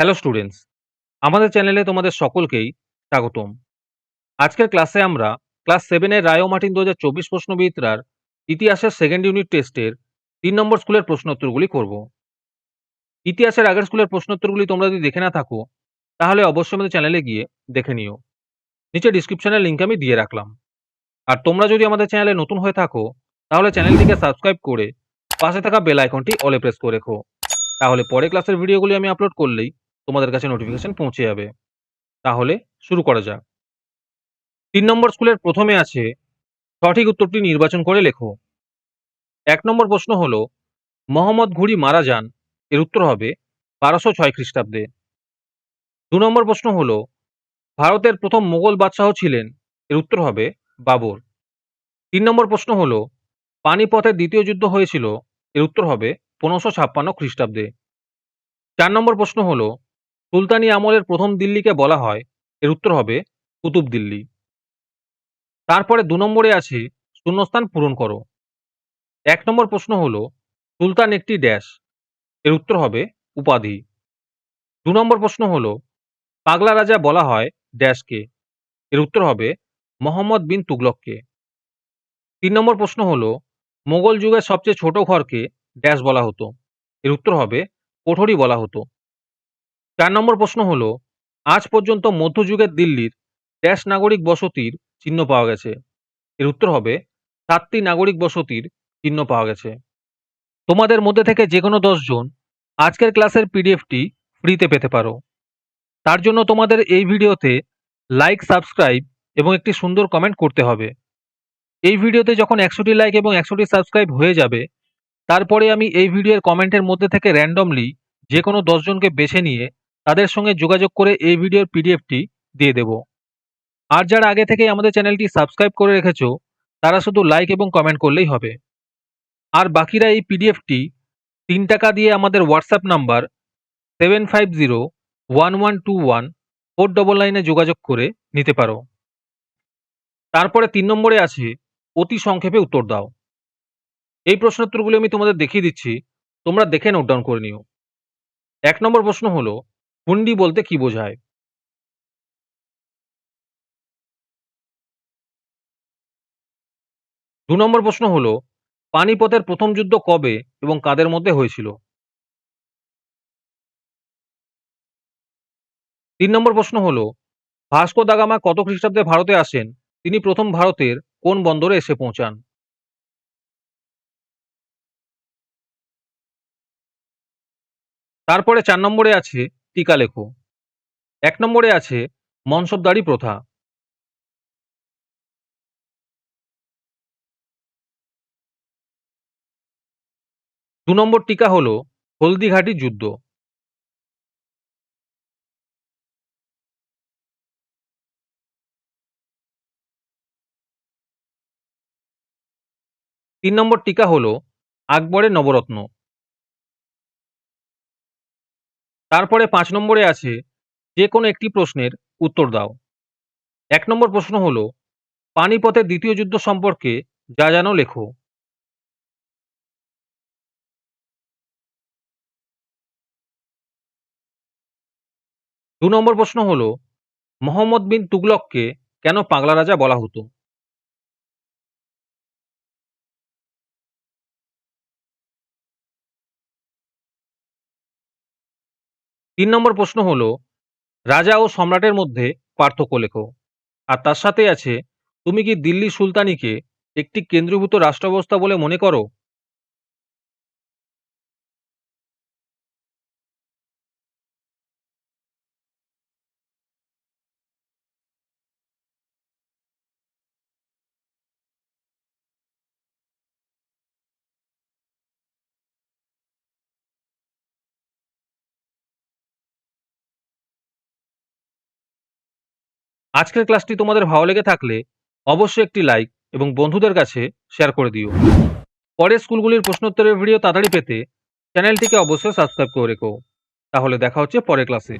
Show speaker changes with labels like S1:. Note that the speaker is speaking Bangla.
S1: হ্যালো স্টুডেন্টস, আমাদের চ্যানেলে তোমাদের সকলকেই স্বাগতম। আজকের ক্লাসে আমরা ক্লাস 7 এর রায় ও মার্টিন 2024 প্রশ্নবিচিত্রার ইতিহাসের সেকেন্ড ইউনিট টেস্টের 3 নম্বর স্কুলের প্রশ্নোত্তরগুলি করব। ইতিহাসের আগের স্কুলের প্রশ্নোত্তরগুলি তোমরা যদি দেখে না থাকো তাহলে অবশ্যই আমাদের চ্যানেলে গিয়ে দেখে নিও। নিচে ডিসক্রিপশনের লিংক আমি দিয়ে রাখলাম। আর তোমরা যদি আমাদের চ্যানেলে নতুন হয়ে থাকো তাহলে চ্যানেলটিকে সাবস্ক্রাইব করে পাশে থাকা বেল আইকনটি অলে প্রেস করে রেখো। তাহলে পরে ক্লাসের ভিডিওগুলি আমি আপলোড করলেই তোমাদের কাছে নোটিফিকেশন পৌঁছে যাবে। তাহলে শুরু করা যাক। 3 নম্বর স্কুলের প্রথমে আছে সঠিক উত্তরটি নির্বাচন করে লেখো। 1 নম্বর প্রশ্ন হলো মোহাম্মদ ঘুরি মারা যান, এর উত্তর হবে 1206 খ্রিস্টাব্দে। 2 নম্বর প্রশ্ন হলো ভারতের প্রথম মোগল বাদশাহ ছিলেন, এর উত্তর হবে বাবর। 3 নম্বর প্রশ্ন হলো পানিপথের দ্বিতীয় যুদ্ধ হয়েছিল, এর উত্তর হবে 1556 খ্রিস্টাব্দে। 4 নম্বর প্রশ্ন হলো সুলতানি আমলের প্রথম দিল্লিকে বলা হয়, এর উত্তর হবে কুতুব দিল্লি। তারপরে 2 নম্বরে আছে শূন্যস্থান পূরণ করো। 1 নম্বর প্রশ্ন হলো সুলতান একটি ড্যাশ, এর উত্তর হবে উপাধি। 2 নম্বর প্রশ্ন হলো পাগলা রাজা বলা হয় ড্যাশকে, এর উত্তর হবে মোহাম্মদ বিন তুগলককে। 3 নম্বর প্রশ্ন হলো মোগল যুগের সবচেয়ে ছোট ঘরকে ড্যাশ বলা হতো, এর উত্তর হবে কোঠরি বলা হতো। 4 নম্বর প্রশ্ন হলো আজ পর্যন্ত মধ্যযুগের দিল্লির ড্যাশ নাগরিক বসতির চিহ্ন পাওয়া গেছে, এর উত্তর হবে 7টি নাগরিক বসতির চিহ্ন পাওয়া গেছে। তোমাদের মধ্যে থেকে যে কোনো 10 জন আজকের ক্লাসের পিডিএফটি ফ্রিতে পেতে পারো। তার জন্য তোমাদের এই ভিডিওতে লাইক, সাবস্ক্রাইব এবং একটি সুন্দর কমেন্ট করতে হবে। এই ভিডিওতে যখন 100টি লাইক এবং 100টি সাবস্ক্রাইব হয়ে যাবে তারপরে আমি এই ভিডিওর কমেন্টের মধ্যে থেকে র্যান্ডমলি যে কোনো 10 জনকে বেছে নিয়ে তাদের সঙ্গে যোগাযোগ করে এই ভিডিওর পিডিএফটি দিয়ে দেব। আর যারা আগে থেকেই আমাদের চ্যানেলটি সাবস্ক্রাইব করে রেখেছো তারা শুধু লাইক এবং কমেন্ট করলেই হবে। আর বাকিরা এই পিডিএফটি 3 টাকা দিয়ে আমাদের হোয়াটসঅ্যাপ নাম্বার 7501121499 যোগাযোগ করে নিতে পারো। তারপরে 3 নম্বরে আছে অতি সংক্ষেপে উত্তর দাও। এই প্রশ্নোত্তরগুলি আমি তোমাদের দেখিয়ে দিচ্ছি, তোমরা দেখে নোট ডাউন করে নিও। 1 নম্বর প্রশ্ন হলো হুন্ডি বলতে কি বোঝায়? 2 নম্বর প্রশ্ন হলো পানিপথের প্রথম যুদ্ধ কবে এবং কাদের মধ্যে হয়েছিল? 3 নম্বর প্রশ্ন হলো ভাস্কো দা গামা কত খ্রিস্টাব্দে ভারতে আসেন, তিনি প্রথম ভারতের কোন বন্দরে এসে পৌঁছান? তারপরে 4 নম্বরে আছে টিকা লেখো। 1 নম্বরে আছে মনসবদারি প্রথা। 2 নম্বর টিকা হলো হলদিঘাটি যুদ্ধ। 3 নম্বর টিকা হলো আকবরের নবরত্ন। তারপরে 5 নম্বরে আছে যে কোনো একটি প্রশ্নের উত্তর দাও। 1 নম্বর প্রশ্ন হলো পানিপথের দ্বিতীয় যুদ্ধ সম্পর্কে যা জানো লেখো। 2 নম্বর প্রশ্ন হলো মোহাম্মদ বিন তুগলককে কেন পাগলা রাজা বলা হতো? 3 নম্বর প্রশ্ন হলো রাজা ও সম্রাটের মধ্যে পার্থক্য লেখো। আর তার সাথে আছে তুমি কি দিল্লি সুলতানিকে একটি কেন্দ্রীভূত রাষ্ট্র ব্যবস্থা বলে মনে করো? আজকের ক্লাসটি তোমাদের ভালো লেগে থাকলে অবশ্যই একটি লাইক এবং বন্ধুদের কাছে শেয়ার করে দিও। পরের স্কুলগুলির প্রশ্নোত্তরের ভিডিও তাড়াতাড়ি পেতে চ্যানেলটিকে অবশ্যই সাবস্ক্রাইব করে রেখো। তাহলে দেখা হচ্ছে পরের ক্লাসে।